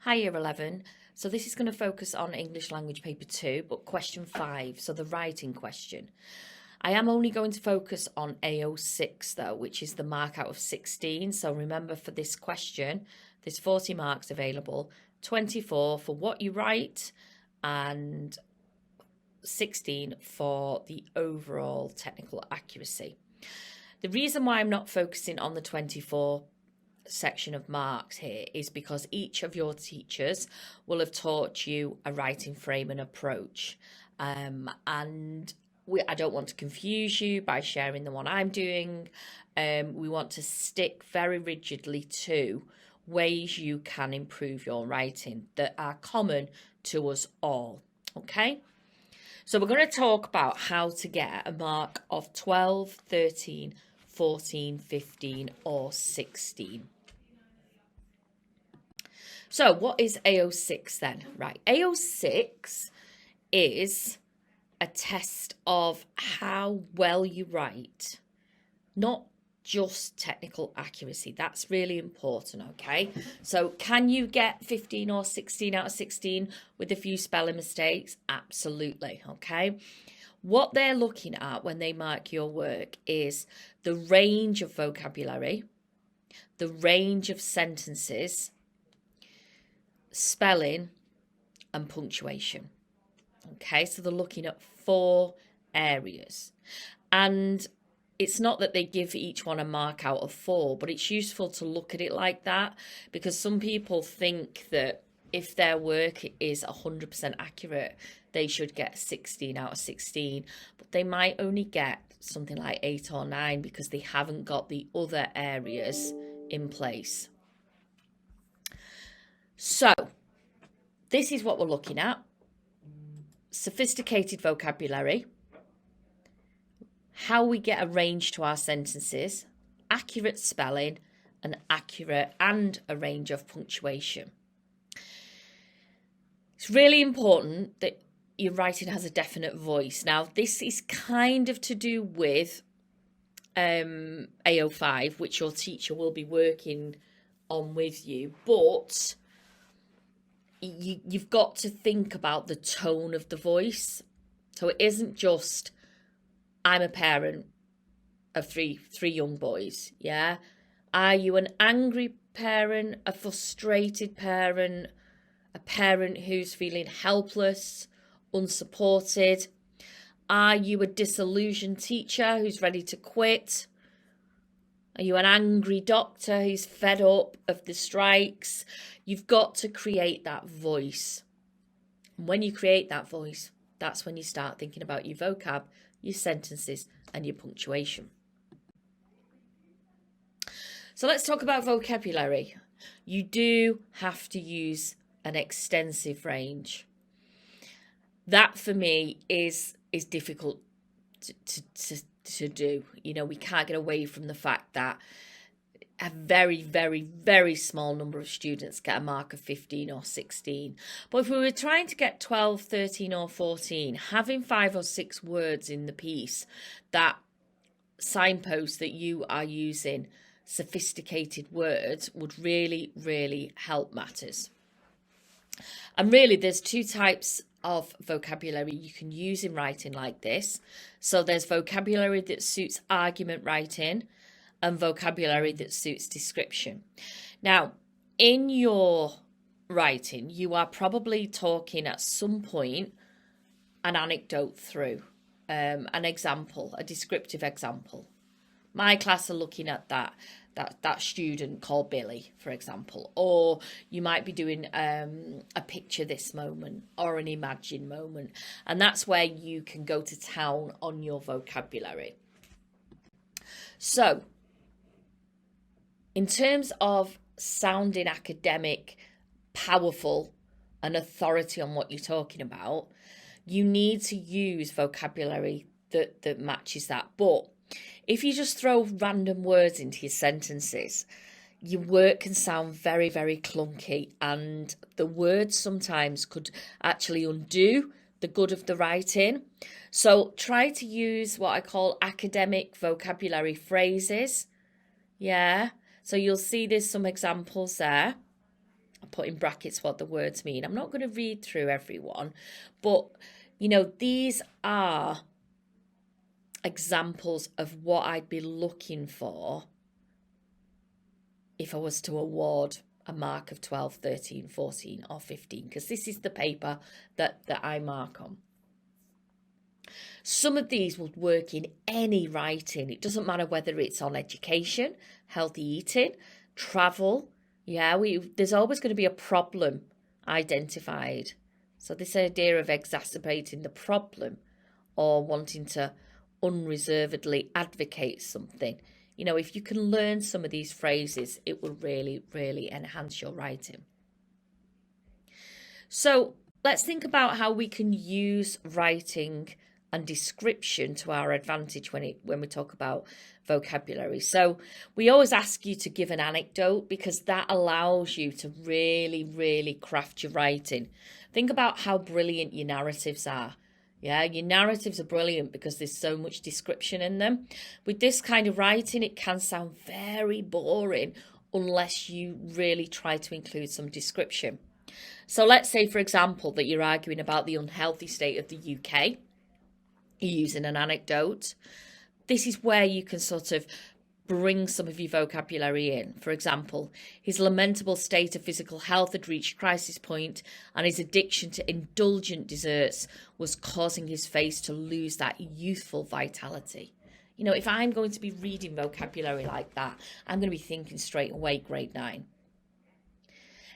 Hi Year 11. So this is going to focus on English Language Paper 2, but question 5, so the writing question. I am only going to focus on AO6 though, which is the mark out of 16. So remember, for this question, there's 40 marks available, 24 for what you write and 16 for the overall technical accuracy. The reason why I'm not focusing on the 24 section of marks here is because each of your teachers will have taught you a writing frame and approach, and I don't want to confuse you by sharing the one I'm doing. We want to stick very rigidly to ways you can improve your writing that are common to us all. Okay, so we're going to talk about how to get a mark of 12, 13, 14, 15 or 16. So what is AO6 then? Right, AO6 is a test of how well you write, not just technical accuracy. That's really important, okay? So can you get 15 or 16 out of 16 with a few spelling mistakes? Absolutely, okay? What they're looking at when they mark your work is the range of vocabulary, the range of sentences, spelling and punctuation. Okay, so they're looking at 4 areas, and it's not that they give each one a mark out of 4, but it's useful to look at it like that, because some people think that if their work is 100% accurate, they should get 16 out of 16, but they might only get something like 8 or 9 because they haven't got the other areas in place. So this is what we're looking at: sophisticated vocabulary, how we get a range to our sentences, accurate spelling, and a range of punctuation. It's really important that your writing has a definite voice. Now, this is kind of to do with AO5, which your teacher will be working on with you, but you've got to think about the tone of the voice. So it isn't just, I'm a parent of three young boys, yeah? Are you an angry parent, a frustrated parent, a parent who's feeling helpless, unsupported? Are you a disillusioned teacher who's ready to quit? Are you an angry doctor who's fed up of the strikes? You've got to create that voice. And when you create that voice, that's when you start thinking about your vocab, your sentences, and your punctuation. So let's talk about vocabulary. You do have to use an extensive range. That for me is difficult to do. You know, we can't get away from the fact that a very, very, very small number of students get a mark of 15 or 16. But if we were trying to get 12, 13 or 14, having 5 or 6 words in the piece that signpost that you are using sophisticated words would really, really help matters. And really, there's 2 types of vocabulary you can use in writing like this. So there's vocabulary that suits argument writing and vocabulary that suits description. Now, in your writing, you are probably talking at some point an anecdote through, an example, a descriptive example. My class are looking at that student called Billy, for example, or you might be doing a picture this moment or an imagine moment, and that's where you can go to town on your vocabulary. So in terms of sounding academic, powerful, and authority on what you're talking about, you need to use vocabulary that matches that. But if you just throw random words into your sentences, your work can sound very, very clunky, and the words sometimes could actually undo the good of the writing. So try to use what I call academic vocabulary phrases. Yeah, so you'll see there's some examples there. I put in brackets what the words mean. I'm not going to read through everyone, but, you know, these are examples of what I'd be looking for if I was to award a mark of 12, 13, 14 or 15, because this is the paper that I mark on. Some of these would work in any writing. It doesn't matter whether it's on education, healthy eating, travel. Yeah, there's always going to be a problem identified. So this idea of exacerbating the problem or wanting to unreservedly advocate something, you know, if you can learn some of these phrases, it will really, really enhance your writing. So let's think about how we can use writing and description to our advantage when we talk about vocabulary. So we always ask you to give an anecdote because that allows you to really, really craft your writing. Think about how brilliant your narratives are. Yeah, your narratives are brilliant because there's so much description in them. With this kind of writing, it can sound very boring unless you really try to include some description. So let's say, for example, that you're arguing about the unhealthy state of the UK. You're using an anecdote. This is where you can sort of bring some of your vocabulary in. For example, his lamentable state of physical health had reached crisis point, and his addiction to indulgent desserts was causing his face to lose that youthful vitality. You know, if I'm going to be reading vocabulary like that, I'm going to be thinking straight away grade 9.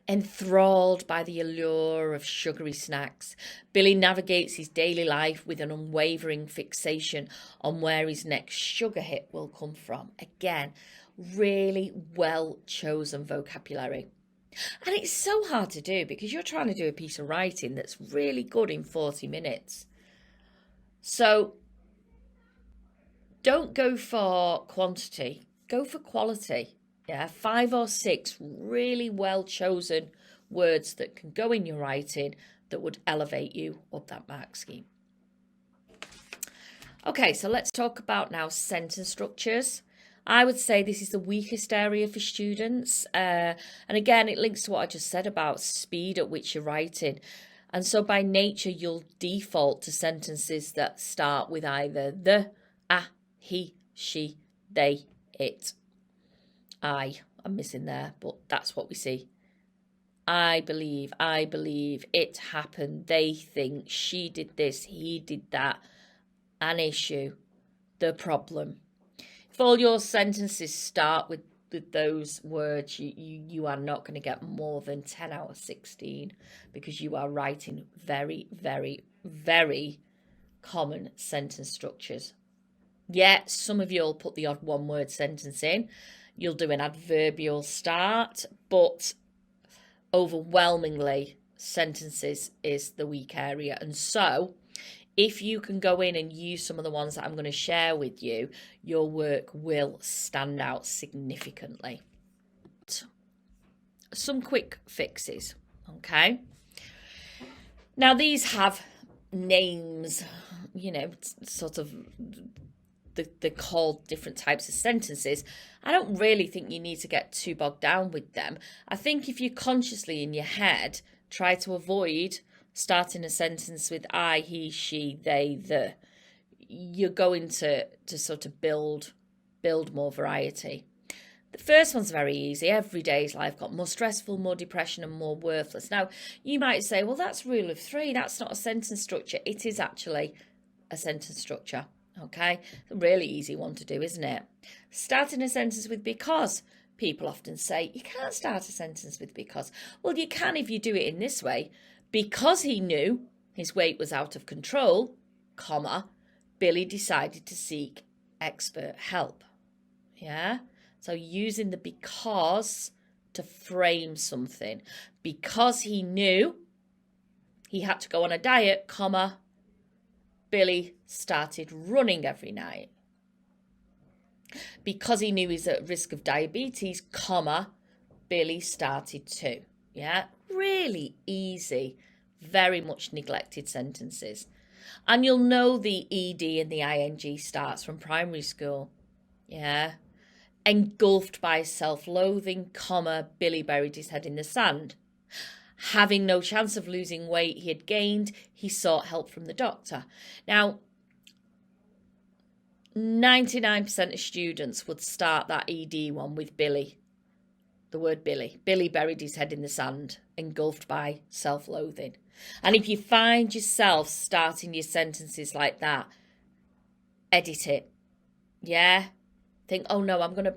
Enthralled by the allure of sugary snacks, Billy navigates his daily life with an unwavering fixation on where his next sugar hit will come from. Again, really well chosen vocabulary. And it's so hard to do because you're trying to do a piece of writing that's really good in 40 minutes. So don't go for quantity, go for quality. Yeah, 5 or 6 really well chosen words that can go in your writing that would elevate you up that mark scheme. Okay, so let's talk about now sentence structures. I would say this is the weakest area for students. And again, it links to what I just said about speed at which you're writing. And so by nature, you'll default to sentences that start with either the, a, he, she, they, it. I'm missing there, but that's what we see. I believe, it happened, they think, she did this, he did that, an issue, the problem. If all your sentences start with those words, you are not going to get more than 10 out of 16 because you are writing very, very, very common sentence structures. Yeah, some of you will put the odd one-word sentence in. You'll do an adverbial start, but overwhelmingly, sentences is the weak area. And so, if you can go in and use some of the ones that I'm going to share with you, your work will stand out significantly. Some quick fixes, okay? Now, these have names, you know, sort of... They're called different types of sentences. I don't really think you need to get too bogged down with them. I think if you consciously in your head try to avoid starting a sentence with I, he, she, they, the, you're going to sort of build more variety. The first one's very easy. Every day's life got more stressful, more depression, and more worthless. Now, you might say, well, that's rule of 3. That's not a sentence structure. It is actually a sentence structure. Okay, it's a really easy one to do, isn't it? Starting a sentence with because. People often say, you can't start a sentence with because. Well, you can if you do it in this way. Because he knew his weight was out of control, comma, Billy decided to seek expert help. Yeah? So using the because to frame something. Because he knew he had to go on a diet, comma, Billy started running every night. Because he knew he's at risk of diabetes, comma, Billy started to. Yeah, really easy, very much neglected sentences. And you'll know the ED and the ING starts from primary school. Yeah. Engulfed by self-loathing, comma, Billy buried his head in the sand. Having no chance of losing weight he had gained, he sought help from the doctor. Now, 99% of students would start that ED one with Billy. The word Billy. Billy buried his head in the sand, engulfed by self-loathing. And if you find yourself starting your sentences like that, edit it. Yeah? Think, oh no, I'm gonna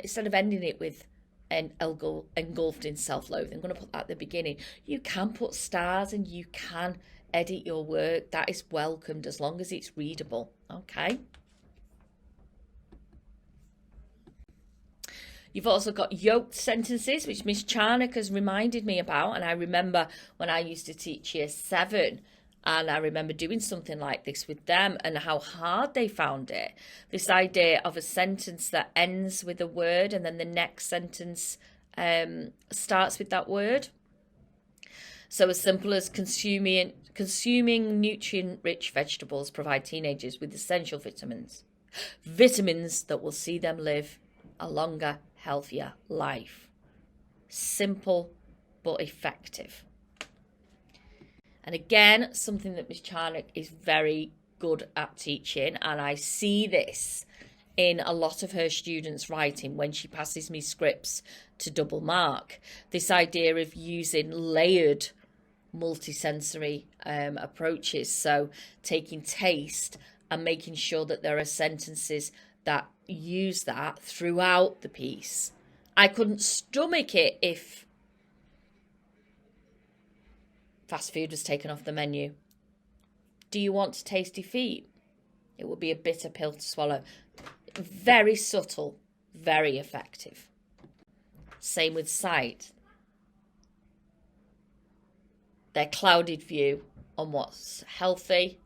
instead of ending it with engulfed in self-loathing, I'm gonna put that at the beginning. You can put stars and you can edit your work. That is welcomed as long as it's readable. Okay. You've also got yoked sentences, which Miss Charnock has reminded me about. And I remember when I used to teach year 7, and I remember doing something like this with them and how hard they found it. This idea of a sentence that ends with a word and then the next sentence starts with that word. So as simple as consuming nutrient-rich vegetables provide teenagers with essential vitamins. Vitamins that will see them live a longer, healthier life. Simple but effective. And again, something that Miss Charnock is very good at teaching, and I see this in a lot of her students' writing when she passes me scripts to double mark. This idea of using layered multisensory approaches, so taking taste and making sure that there are sentences that use that throughout the piece. I couldn't stomach it if fast food was taken off the menu. Do you want tasty feet? It would be a bitter pill to swallow. Very subtle, very effective. Same with sight. Their clouded view on what's healthy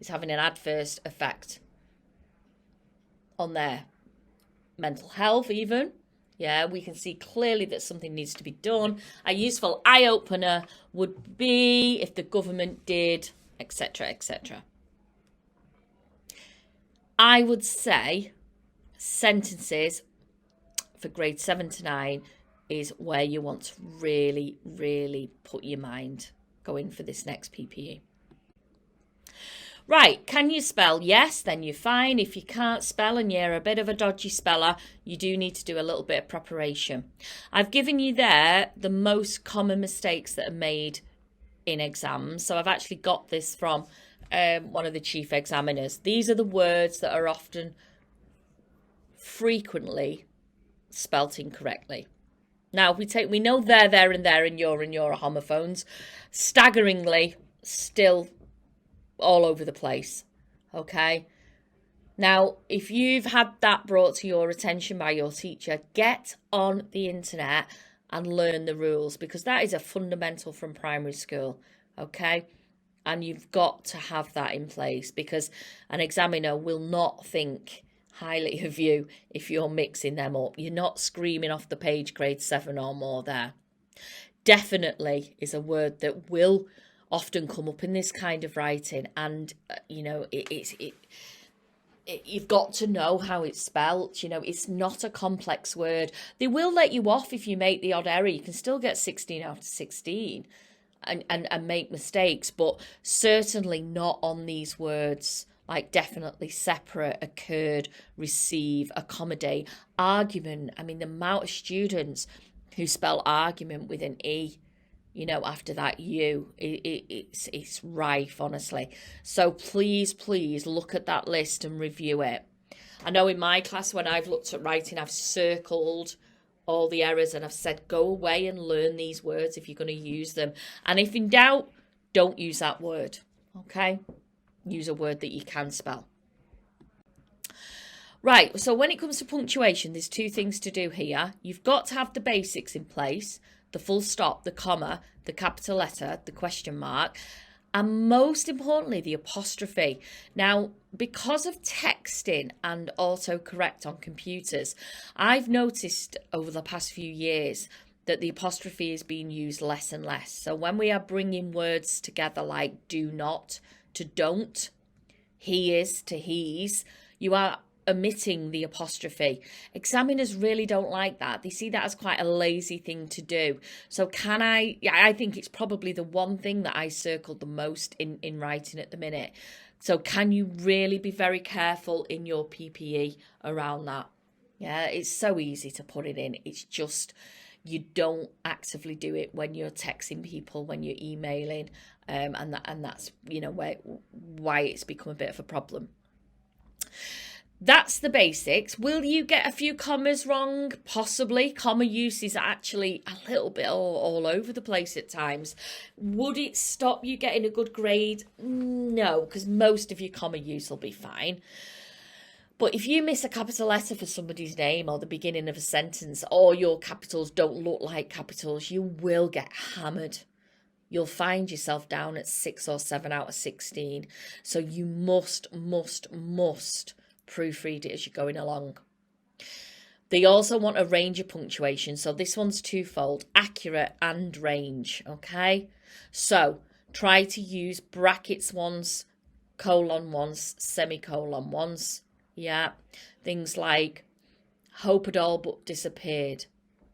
is having an adverse effect on their mental health even. Yeah, we can see clearly that something needs to be done. A useful eye-opener would be if the government did, etc., etc. I would say sentences for grades 7 to 9 is where you want to really, really put your mind going for this next PPE. Right, can you spell? Yes, then you're fine. If you can't spell and you're a bit of a dodgy speller, you do need to do a little bit of preparation. I've given you there the most common mistakes that are made in exams. So I've actually got this from one of the chief examiners. These are the words that are often frequently spelt incorrectly. Now, we know there, and your are homophones. Staggeringly, still all over the place. Okay? Now, if you've had that brought to your attention by your teacher, get on the internet and learn the rules, because that is a fundamental from primary school. Okay? And you've got to have that in place, because an examiner will not think highly of you if you're mixing them up. You're not screaming off the page grade 7 or more there. Definitely is a word that will often come up in this kind of writing, and you've got to know how it's spelt. It's not a complex word. They will let you off if you make the odd error. You can still get 16 out of 16 and make mistakes, but certainly not on these words like definitely, separate, occurred, receive, accommodate, argument. I mean, the amount of students who spell argument with an E, after that U, it's rife, honestly. So please look at that list and review it. I know in my class, when I've looked at writing, I've circled all the errors and I've said, go away and learn these words if you're going to use them. And if in doubt, don't use that word, okay? Use a word that you can spell. Right, so when it comes to punctuation, there's 2 things to do here. You've got to have the basics in place, the full stop, the comma, the capital letter, the question mark, and most importantly, the apostrophe. Now, because of texting and autocorrect on computers, I've noticed over the past few years that the apostrophe is being used less and less. So when we are bringing words together like do not to don't, he is to he's, you are omitting the apostrophe. Examiners really don't like that. They see that as quite a lazy thing to do. So I think it's probably the one thing that I circled the most in writing at the minute. So can you really be very careful in your PPE around that? Yeah, it's so easy to put it in. It's just you don't actively do it when you're texting people, when you're emailing, and that's why it's become a bit of a problem. That's the basics. Will you get a few commas wrong? Possibly. Comma use is actually a little bit all over the place at times. Would it stop you getting a good grade? No, because most of your comma use will be fine. But if you miss a capital letter for somebody's name or the beginning of a sentence, or your capitals don't look like capitals, you will get hammered. You'll find yourself down at 6 or 7 out of 16. So you must proofread it as you're going along. They also want a range of punctuation. So this one's twofold, accurate and range, okay? So try to use brackets once, colon once, semicolon once. Yeah, things like hope it all but disappeared.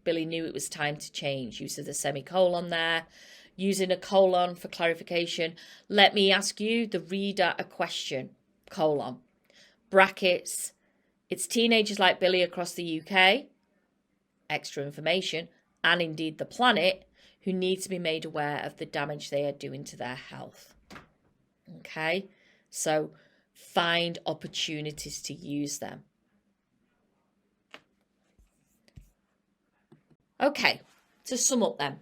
Billy knew it was time to change. Use of the semicolon there. Using a colon for clarification. Let me ask you, the reader, a question. Colon. Brackets. It's teenagers like Billy across the UK. Extra information. And indeed the planet, who need to be made aware of the damage they are doing to their health. Okay, so find opportunities to use them. Okay, to sum up then.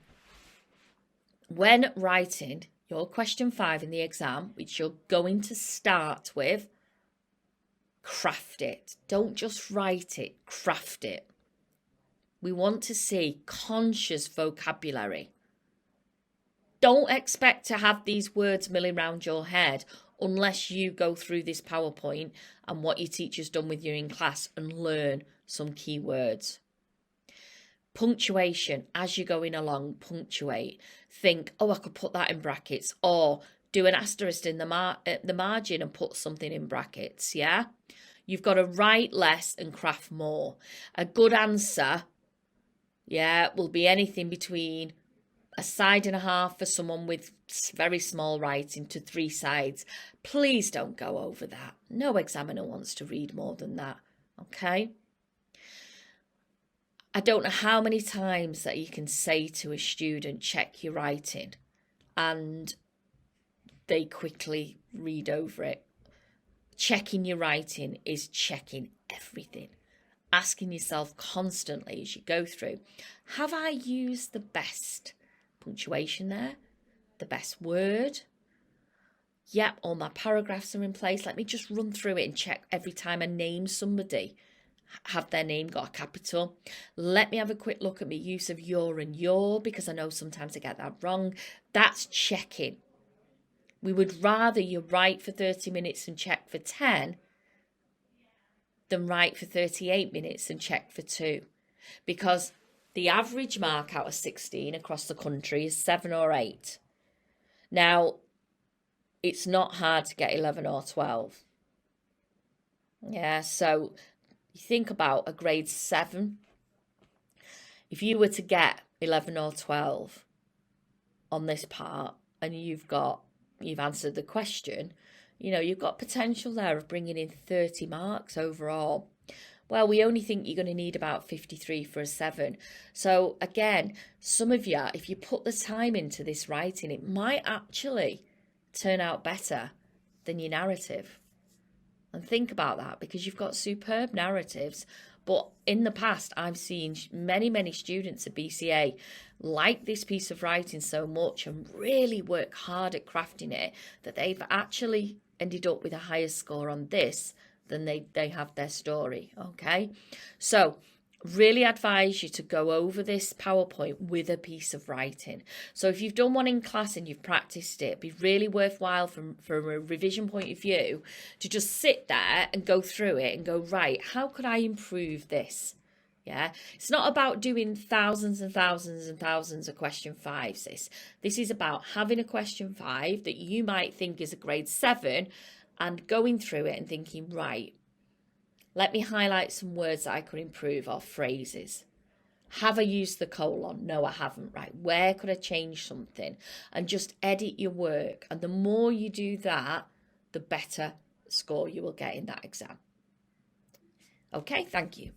When writing your question 5 in the exam, which you're going to start with, craft it. Don't just write it, craft it. We want to see conscious vocabulary. Don't expect to have these words milling around your head unless you go through this PowerPoint and what your teacher's done with you in class and learn some key words. Punctuation, as you're going along, punctuate. Think, oh, I could put that in brackets, or do an asterisk in the margin and put something in brackets, yeah? You've got to write less and craft more. A good answer, yeah, will be anything between a side and a half for someone with very small writing to 3 sides. Please don't go over that. No examiner wants to read more than that, okay? I don't know how many times that you can say to a student, check your writing, and they quickly read over it. Checking your writing is checking everything. Asking yourself constantly as you go through, have I used the best punctuation there? The best word? Yep, all my paragraphs are in place. Let me just run through it and check every time I name somebody. Have their name got a capital? Let me have a quick look at my use of your and your, because I know sometimes I get that wrong. That's checking. We would rather you write for 30 minutes and check for 10 than write for 38 minutes and check for 2. Because the average mark out of 16 across the country is 7 or 8. Now, it's not hard to get 11 or 12. Yeah, so you think about a grade 7. If you were to get 11 or 12 on this part and you've answered the question, you know, you've got potential there of bringing in 30 marks overall. Well, we only think you're going to need about 53 for a 7. So again, some of you, if you put the time into this writing, it might actually turn out better than your narrative. And think about that, because you've got superb narratives. But in the past, I've seen many students at BCA like this piece of writing so much and really work hard at crafting it that they've actually ended up with a higher score on this than they have their story, okay? So really advise you to go over this PowerPoint with a piece of writing. So if you've done one in class and you've practiced it, it'd be really worthwhile from a revision point of view to just sit there and go through it and go, right, how could I improve this? Yeah, it's not about doing thousands and thousands and thousands of question 5s. This is about having a question 5 that you might think is a grade 7 and going through it and thinking, right, Let me highlight some words that I could improve, or phrases. Have I used the colon? No, I haven't. Right, where could I change something? And just edit your work. And the more you do that, the better score you will get in that exam. Okay, thank you.